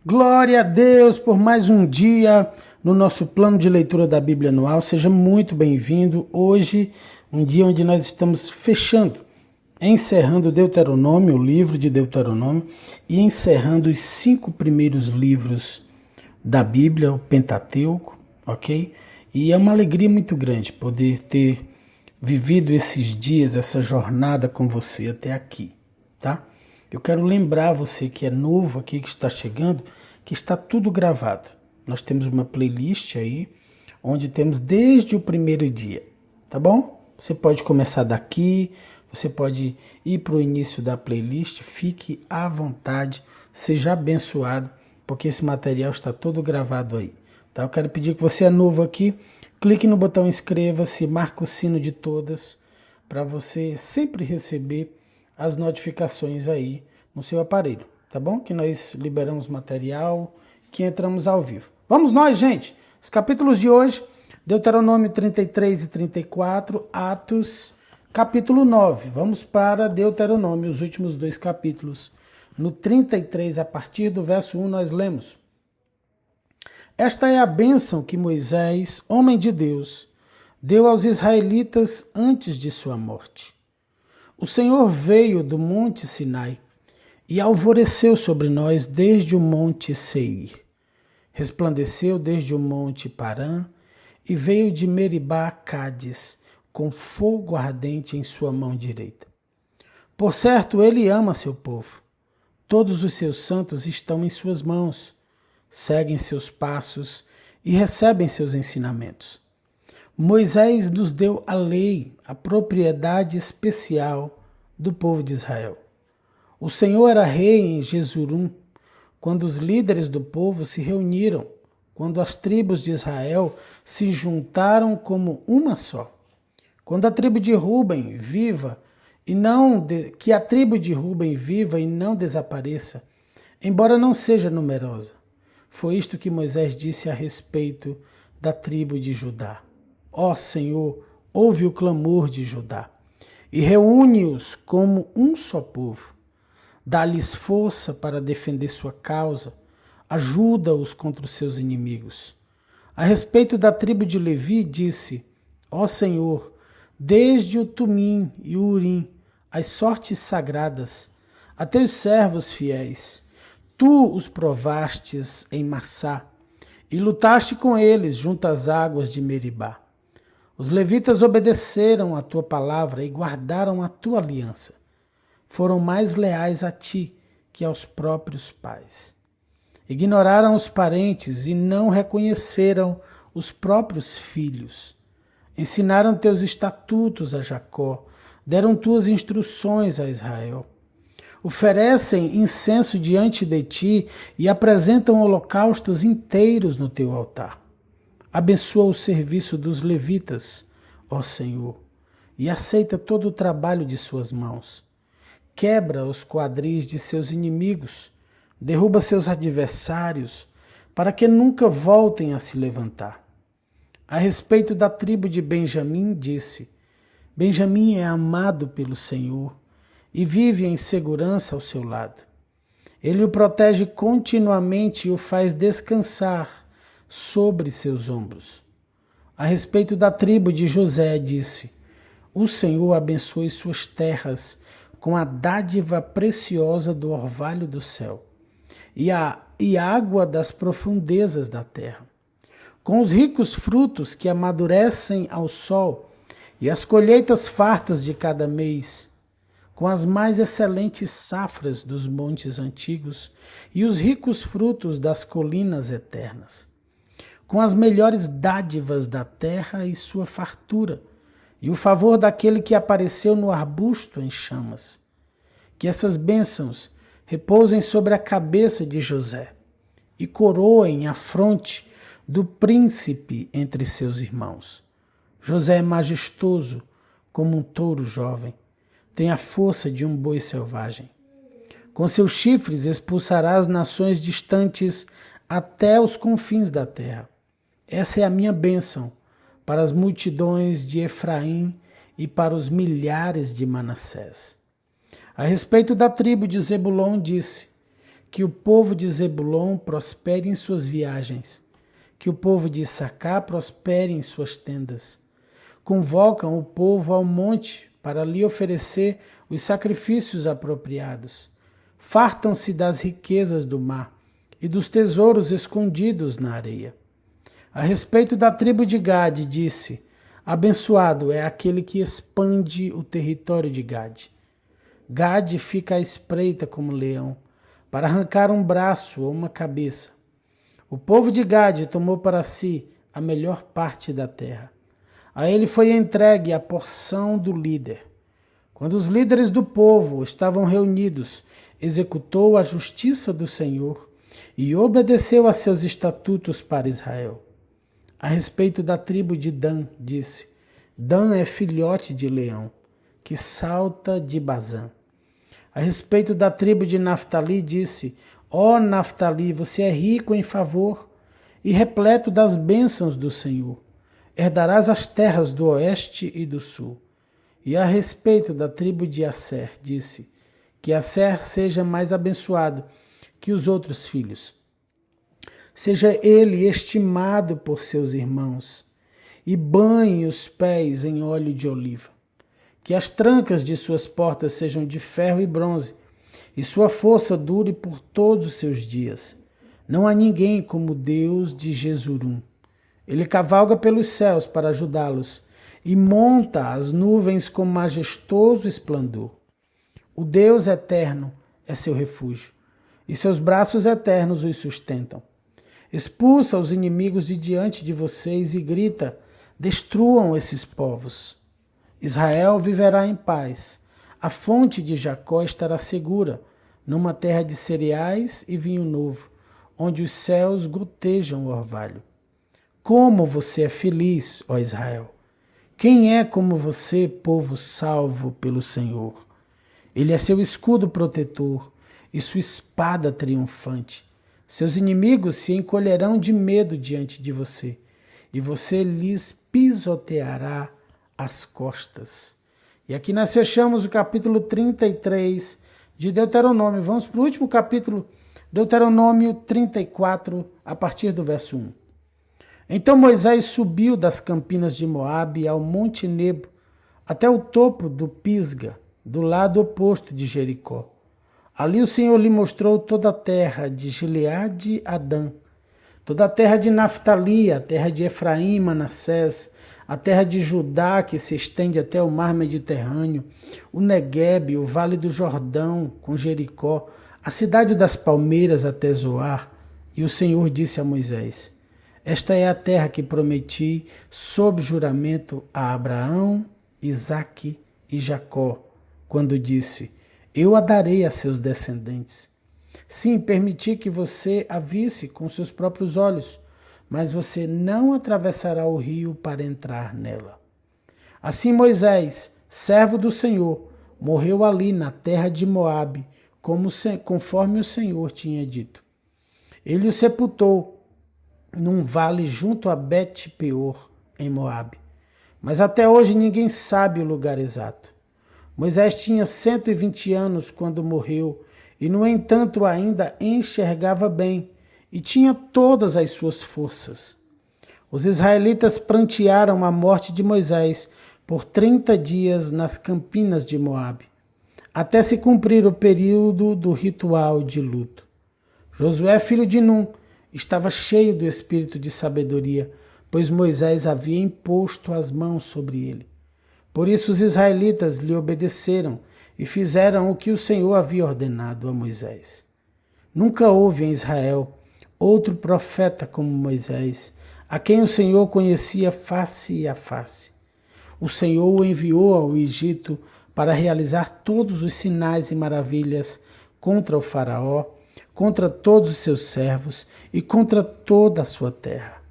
Glória a Deus por mais um dia no nosso plano de leitura da Bíblia anual. Seja muito bem-vindo. Hoje, um dia onde nós estamos encerrando Deuteronômio, o livro de Deuteronômio, e encerrando os 5 primeiros livros da Bíblia, o Pentateuco, ok? E é uma alegria muito grande poder ter vivido esses dias, essa jornada com você até aqui, tá? Eu quero lembrar você que é novo aqui, que está chegando, que está tudo gravado. Nós temos uma playlist aí, onde temos desde o primeiro dia, tá bom? Você pode começar daqui, você pode ir para o início da playlist, fique à vontade, seja abençoado, porque esse material está todo gravado aí. Tá? Eu quero pedir que você é novo aqui, clique no botão inscreva-se, marque o sino de todas, para você sempre receber as notificações aí no seu aparelho, tá bom? Que nós liberamos material, que entramos ao vivo. Vamos nós, gente! Os capítulos de hoje, Deuteronômio 33 e 34, Atos, capítulo 9. Vamos para Deuteronômio, os últimos 2 capítulos. No 33, a partir do verso 1, nós lemos: Esta é a bênção que Moisés, homem de Deus, deu aos israelitas antes de sua morte. O Senhor veio do monte Sinai e alvoreceu sobre nós desde o monte Seir. Resplandeceu desde o monte Parã e veio de Meribá a Cádiz, com fogo ardente em sua mão direita. Por certo, ele ama seu povo. Todos os seus santos estão em suas mãos, seguem seus passos e recebem seus ensinamentos. Moisés nos deu a lei, a propriedade especial do povo de Israel. O Senhor era rei em Jesurum, quando os líderes do povo se reuniram, quando as tribos de Israel se juntaram como uma só. Quando a tribo de Ruben viva que a tribo de Ruben viva e não desapareça, embora não seja numerosa. Foi isto que Moisés disse a respeito da tribo de Judá. Ó Senhor, ouve o clamor de Judá e reúne-os como um só povo. Dá-lhes força para defender sua causa, ajuda-os contra os seus inimigos. A respeito da tribo de Levi, disse: Ó Senhor, desde o Tumim e o Urim, as sortes sagradas, a teus servos fiéis, tu os provastes em Massá e lutaste com eles junto às águas de Meribá. Os levitas obedeceram a tua palavra e guardaram a tua aliança. Foram mais leais a ti que aos próprios pais. Ignoraram os parentes e não reconheceram os próprios filhos. Ensinaram teus estatutos a Jacó, deram tuas instruções a Israel. Oferecem incenso diante de ti e apresentam holocaustos inteiros no teu altar. Abençoa o serviço dos levitas, ó Senhor, e aceita todo o trabalho de suas mãos. Quebra os quadris de seus inimigos, derruba seus adversários, para que nunca voltem a se levantar. A respeito da tribo de Benjamim, disse: Benjamim é amado pelo Senhor e vive em segurança ao seu lado. Ele o protege continuamente e o faz descansar sobre seus ombros. A respeito da tribo de José, disse: O Senhor abençoe suas terras com a dádiva preciosa do orvalho do céu e água das profundezas da terra, com os ricos frutos que amadurecem ao sol e as colheitas fartas de cada mês, com as mais excelentes safras dos montes antigos e os ricos frutos das colinas eternas, com as melhores dádivas da terra e sua fartura, e o favor daquele que apareceu no arbusto em chamas. Que essas bênçãos repousem sobre a cabeça de José e coroem a fronte do príncipe entre seus irmãos. José é majestoso como um touro jovem, tem a força de um boi selvagem. Com seus chifres expulsará as nações distantes até os confins da terra. Essa é a minha bênção para as multidões de Efraim e para os milhares de Manassés. A respeito da tribo de Zebulon, disse: Que o povo de Zebulon prospere em suas viagens. Que o povo de Issacar prospere em suas tendas. Convocam o povo ao monte para lhe oferecer os sacrifícios apropriados. Fartam-se das riquezas do mar e dos tesouros escondidos na areia. A respeito da tribo de Gade, disse: abençoado é aquele que expande o território de Gade. Gade fica à espreita como leão, para arrancar um braço ou uma cabeça. O povo de Gade tomou para si a melhor parte da terra. A ele foi entregue a porção do líder. Quando os líderes do povo estavam reunidos, executou a justiça do Senhor e obedeceu a seus estatutos para Israel. A respeito da tribo de Dan, disse: Dan é filhote de leão, que salta de Bazã. A respeito da tribo de Naftali, disse: ó Naftali, você é rico em favor e repleto das bênçãos do Senhor. Herdarás as terras do oeste e do sul. E a respeito da tribo de Asser, disse: que Asser seja mais abençoado que os outros filhos. Seja ele estimado por seus irmãos, e banhe os pés em óleo de oliva. Que as trancas de suas portas sejam de ferro e bronze, e sua força dure por todos os seus dias. Não há ninguém como Deus de Jesurum. Ele cavalga pelos céus para ajudá-los, e monta as nuvens com majestoso esplendor. O Deus eterno é seu refúgio, e seus braços eternos os sustentam. Expulsa os inimigos de diante de vocês e grita: destruam esses povos. Israel viverá em paz. A fonte de Jacó estará segura, numa terra de cereais e vinho novo, onde os céus gotejam o orvalho. Como você é feliz, ó Israel! Quem é como você, povo salvo pelo Senhor? Ele é seu escudo protetor e sua espada triunfante. Seus inimigos se encolherão de medo diante de você, e você lhes pisoteará as costas. E aqui nós fechamos o capítulo 33 de Deuteronômio. Vamos para o último capítulo, Deuteronômio 34, a partir do verso 1. Então Moisés subiu das campinas de Moabe ao Monte Nebo, até o topo do Pisga, do lado oposto de Jericó. Ali o Senhor lhe mostrou toda a terra de Gileade a Dan, toda a terra de Naftali, a terra de Efraim, Manassés, a terra de Judá, que se estende até o mar Mediterrâneo, o Neguebe, o vale do Jordão, com Jericó, a cidade das palmeiras até Zoar. E o Senhor disse a Moisés: esta é a terra que prometi sob juramento a Abraão, Isaque e Jacó, quando disse: eu a darei a seus descendentes. Sim, permiti que você a visse com seus próprios olhos, mas você não atravessará o rio para entrar nela. Assim Moisés, servo do Senhor, morreu ali na terra de Moabe, conforme o Senhor tinha dito. Ele o sepultou num vale junto a Bet-peor, em Moabe. Mas até hoje ninguém sabe o lugar exato. Moisés tinha 120 anos quando morreu, e no entanto ainda enxergava bem, e tinha todas as suas forças. Os israelitas prantearam a morte de Moisés por 30 dias nas campinas de Moabe, até se cumprir o período do ritual de luto. Josué, filho de Num, estava cheio do espírito de sabedoria, pois Moisés havia imposto as mãos sobre ele. Por isso os israelitas lhe obedeceram e fizeram o que o Senhor havia ordenado a Moisés. Nunca houve em Israel outro profeta como Moisés, a quem o Senhor conhecia face a face. O Senhor o enviou ao Egito para realizar todos os sinais e maravilhas contra o faraó, contra todos os seus servos e contra toda a sua terra.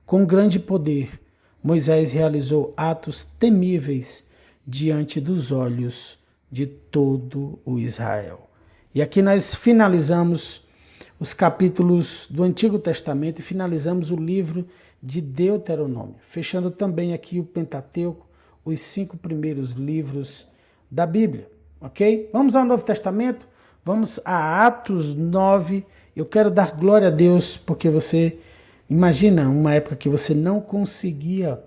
Com grande poder, Moisés realizou atos temíveis diante dos olhos de todo o Israel. E aqui nós finalizamos os capítulos do Antigo Testamento e finalizamos o livro de Deuteronômio, fechando também aqui o Pentateuco, os 5 primeiros livros da Bíblia, ok? Vamos ao Novo Testamento, Vamos a Atos 9. Eu quero dar glória a Deus porque você imagina uma época que você não conseguia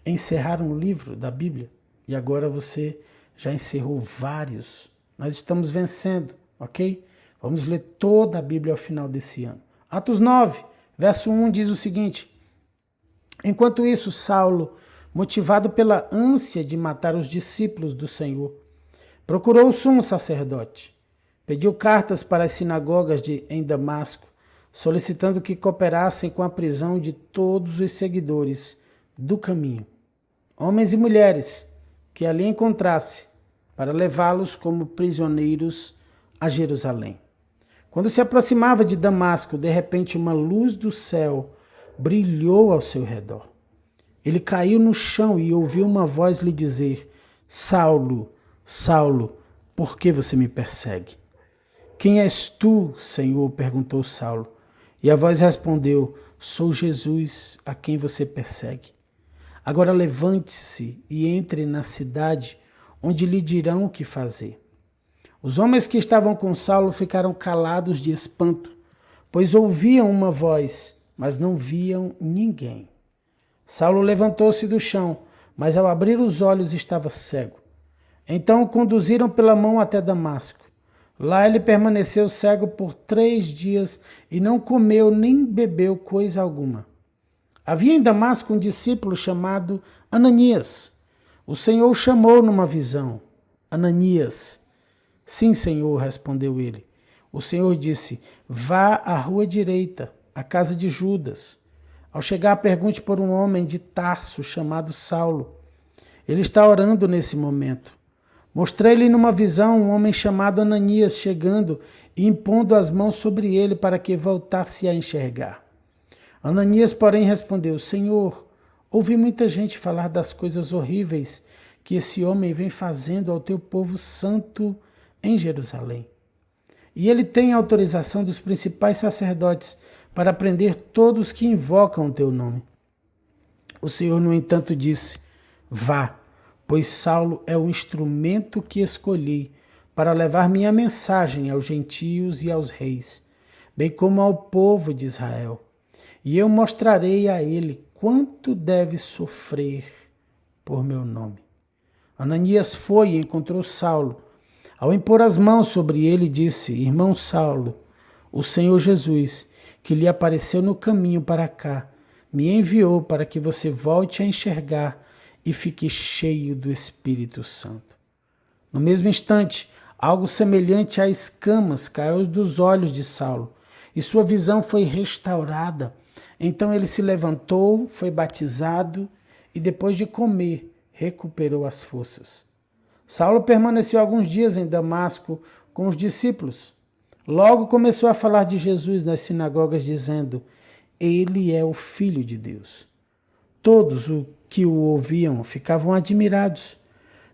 encerrar um livro da Bíblia e agora você já encerrou vários. Nós estamos vencendo, ok? Vamos ler toda a Bíblia ao final desse ano. Atos 9, verso 1 diz o seguinte: Enquanto isso, Saulo, motivado pela ânsia de matar os discípulos do Senhor, procurou o sumo sacerdote. Pediu cartas para as sinagogas em Damasco, solicitando que cooperassem com a prisão de todos os seguidores do caminho, homens e mulheres, que ali encontrasse, para levá-los como prisioneiros a Jerusalém. Quando se aproximava de Damasco, de repente uma luz do céu brilhou ao seu redor. Ele caiu no chão e ouviu uma voz lhe dizer: Saulo, Saulo, por que você me persegue? Quem és tu, Senhor? Perguntou Saulo. E a voz respondeu: Sou Jesus, a quem você persegue. Agora levante-se e entre na cidade, onde lhe dirão o que fazer. Os homens que estavam com Saulo ficaram calados de espanto, pois ouviam uma voz, mas não viam ninguém. Saulo levantou-se do chão, mas ao abrir os olhos estava cego. Então o conduziram pela mão até Damasco. Lá ele permaneceu cego por 3 dias e não comeu nem bebeu coisa alguma. Havia em Damasco um discípulo chamado Ananias. O Senhor o chamou numa visão. Ananias. Sim, Senhor, respondeu ele. O Senhor disse: Vá à rua direita, à casa de Judas. Ao chegar, pergunte por um homem de Tarso chamado Saulo. Ele está orando nesse momento. Mostrei-lhe numa visão um homem chamado Ananias chegando e impondo as mãos sobre ele para que voltasse a enxergar. Ananias, porém, respondeu: Senhor, ouvi muita gente falar das coisas horríveis que esse homem vem fazendo ao teu povo santo em Jerusalém. E ele tem autorização dos principais sacerdotes para prender todos que invocam o teu nome. O Senhor, no entanto, disse: Vá, pois Saulo é o instrumento que escolhi para levar minha mensagem aos gentios e aos reis, bem como ao povo de Israel. E eu mostrarei a ele quanto deve sofrer por meu nome. Ananias foi e encontrou Saulo. Ao impor as mãos sobre ele, disse: Irmão Saulo, o Senhor Jesus, que lhe apareceu no caminho para cá, me enviou para que você volte a enxergar e fique cheio do Espírito Santo. No mesmo instante, algo semelhante a escamas caiu dos olhos de Saulo, e sua visão foi restaurada. Então ele se levantou, foi batizado, e depois de comer, recuperou as forças. Saulo permaneceu alguns dias em Damasco com os discípulos. Logo começou a falar de Jesus nas sinagogas, dizendo: Ele é o Filho de Deus. Todos os que o ouviam ficavam admirados.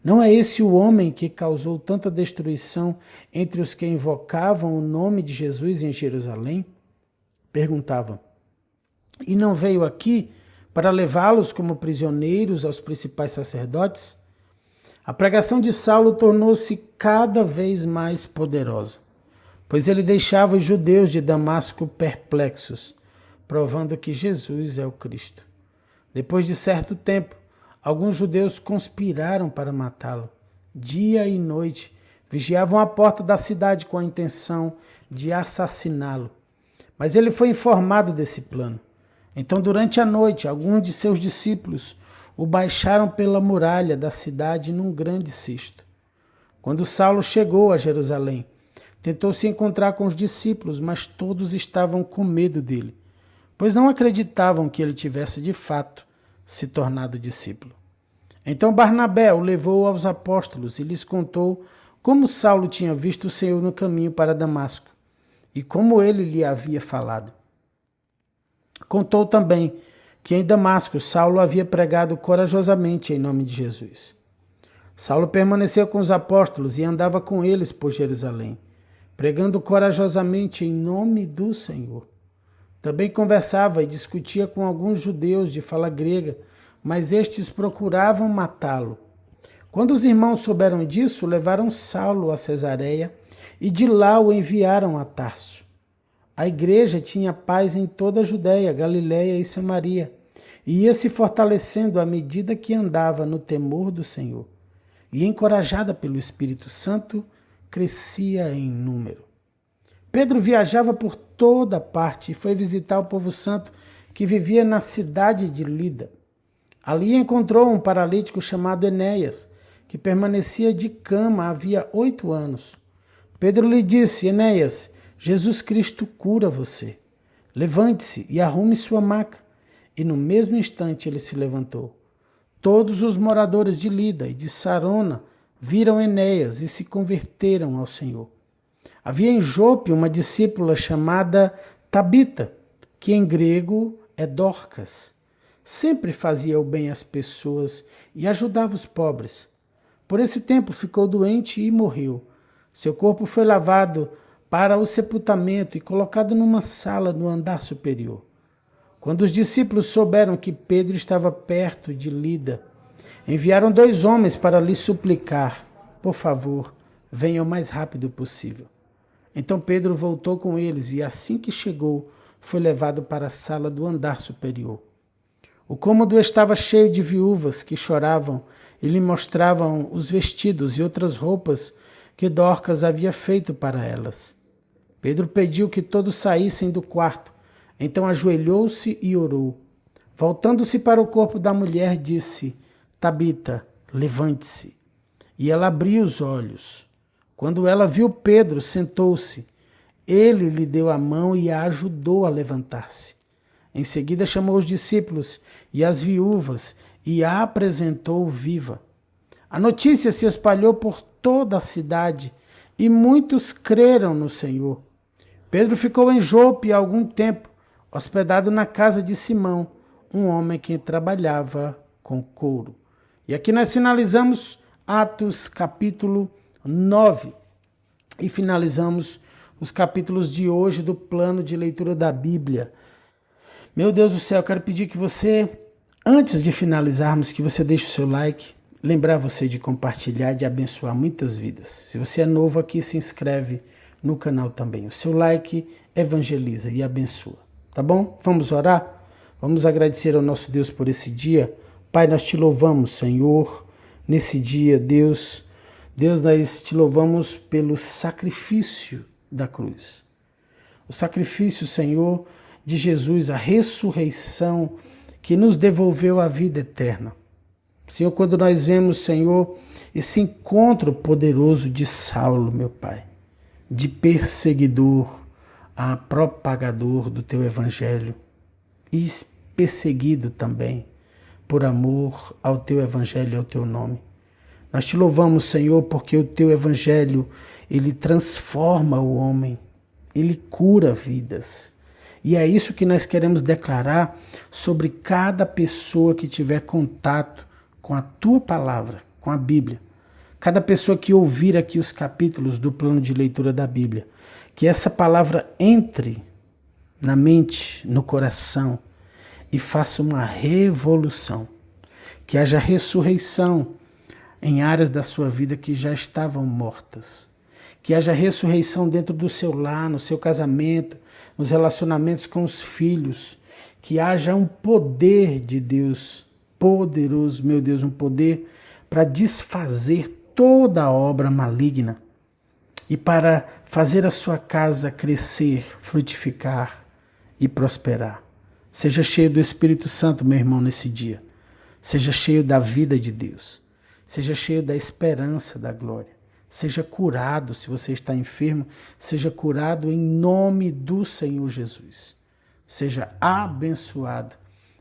Não é esse o homem que causou tanta destruição entre os que invocavam o nome de Jesus em Jerusalém? Perguntavam. E não veio aqui para levá-los como prisioneiros aos principais sacerdotes? A pregação de Saulo tornou-se cada vez mais poderosa, pois ele deixava os judeus de Damasco perplexos, provando que Jesus é o Cristo. Depois de certo tempo, alguns judeus conspiraram para matá-lo. Dia e noite, vigiavam a porta da cidade com a intenção de assassiná-lo. Mas ele foi informado desse plano. Então, durante a noite, alguns de seus discípulos o baixaram pela muralha da cidade num grande cesto. Quando Saulo chegou a Jerusalém, tentou se encontrar com os discípulos, mas todos estavam com medo dele, pois não acreditavam que ele tivesse de fato se tornado discípulo. Então Barnabé o levou aos apóstolos e lhes contou como Saulo tinha visto o Senhor no caminho para Damasco e como ele lhe havia falado. Contou também que em Damasco Saulo havia pregado corajosamente em nome de Jesus. Saulo permaneceu com os apóstolos e andava com eles por Jerusalém, pregando corajosamente em nome do Senhor. Também conversava e discutia com alguns judeus de fala grega, mas estes procuravam matá-lo. Quando os irmãos souberam disso, levaram Saulo a Cesareia e de lá o enviaram a Tarso. A igreja tinha paz em toda a Judéia, Galiléia e Samaria, e ia se fortalecendo à medida que andava no temor do Senhor. E encorajada pelo Espírito Santo, crescia em número. Pedro viajava por toda parte e foi visitar o povo santo que vivia na cidade de Lida. Ali encontrou um paralítico chamado Enéas, que permanecia de cama havia 8 anos. Pedro lhe disse: Enéas, Jesus Cristo cura você. Levante-se e arrume sua maca. E no mesmo instante ele se levantou. Todos os moradores de Lida e de Sarona viram Enéas e se converteram ao Senhor. Havia em Jope uma discípula chamada Tabita, que em grego é Dorcas. Sempre fazia o bem às pessoas e ajudava os pobres. Por esse tempo ficou doente e morreu. Seu corpo foi lavado para o sepultamento e colocado numa sala no andar superior. Quando os discípulos souberam que Pedro estava perto de Lida, enviaram 2 homens para lhe suplicar: por favor, venha o mais rápido possível. Então Pedro voltou com eles e, assim que chegou, foi levado para a sala do andar superior. O cômodo estava cheio de viúvas que choravam e lhe mostravam os vestidos e outras roupas que Dorcas havia feito para elas. Pedro pediu que todos saíssem do quarto, então ajoelhou-se e orou. Voltando-se para o corpo da mulher, disse: Tabita, levante-se. E ela abriu os olhos. Quando ela viu Pedro, sentou-se. Ele lhe deu a mão e a ajudou a levantar-se. Em seguida chamou os discípulos e as viúvas e a apresentou viva. A notícia se espalhou por toda a cidade e muitos creram no Senhor. Pedro ficou em Jope algum tempo, hospedado na casa de Simão, um homem que trabalhava com couro. E aqui nós finalizamos Atos capítulo 9 e finalizamos os capítulos de hoje do plano de leitura da Bíblia. Meu Deus do céu, eu quero pedir que você, antes de finalizarmos, que você deixe o seu like, lembrar você de compartilhar e de abençoar muitas vidas. Se você é novo aqui, se inscreve no canal também. O seu like evangeliza e abençoa, tá bom? Vamos orar? Vamos agradecer ao nosso Deus por esse dia. Pai, nós te louvamos, Senhor, nesse dia, Deus, nós te louvamos pelo sacrifício da cruz. O sacrifício, Senhor, de Jesus, a ressurreição que nos devolveu a vida eterna. Senhor, quando nós vemos, Senhor, esse encontro poderoso de Saulo, meu Pai, de perseguidor a propagador do teu evangelho e perseguido também por amor ao teu evangelho e ao teu nome. Nós te louvamos, Senhor, porque o teu evangelho, ele transforma o homem, ele cura vidas. E é isso que nós queremos declarar sobre cada pessoa que tiver contato com a tua palavra, com a Bíblia. Cada pessoa que ouvir aqui os capítulos do plano de leitura da Bíblia, que essa palavra entre na mente, no coração e faça uma revolução. Que haja ressurreição em áreas da sua vida que já estavam mortas. Que haja ressurreição dentro do seu lar, no seu casamento, nos relacionamentos com os filhos. Que haja um poder de Deus, poderoso, meu Deus, um poder para desfazer toda a obra maligna e para fazer a sua casa crescer, frutificar e prosperar. Seja cheio do Espírito Santo, meu irmão, nesse dia. Seja cheio da vida de Deus. Seja cheio da esperança da glória. Seja curado, se você está enfermo, seja curado em nome do Senhor Jesus. Seja abençoado.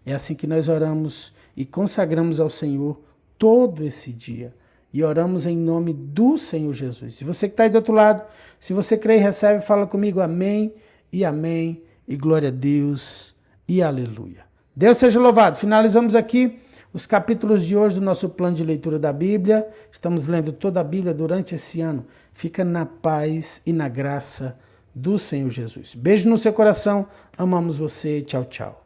É assim que nós oramos e consagramos ao Senhor todo esse dia. E oramos em nome do Senhor Jesus. Se você que está aí do outro lado, se você crê e recebe, fala comigo amém, e glória a Deus, e aleluia. Deus seja louvado. Finalizamos aqui os capítulos de hoje do nosso plano de leitura da Bíblia. Estamos lendo toda a Bíblia durante esse ano. Fica na paz e na graça do Senhor Jesus. Beijo no seu coração. Amamos você. Tchau, tchau.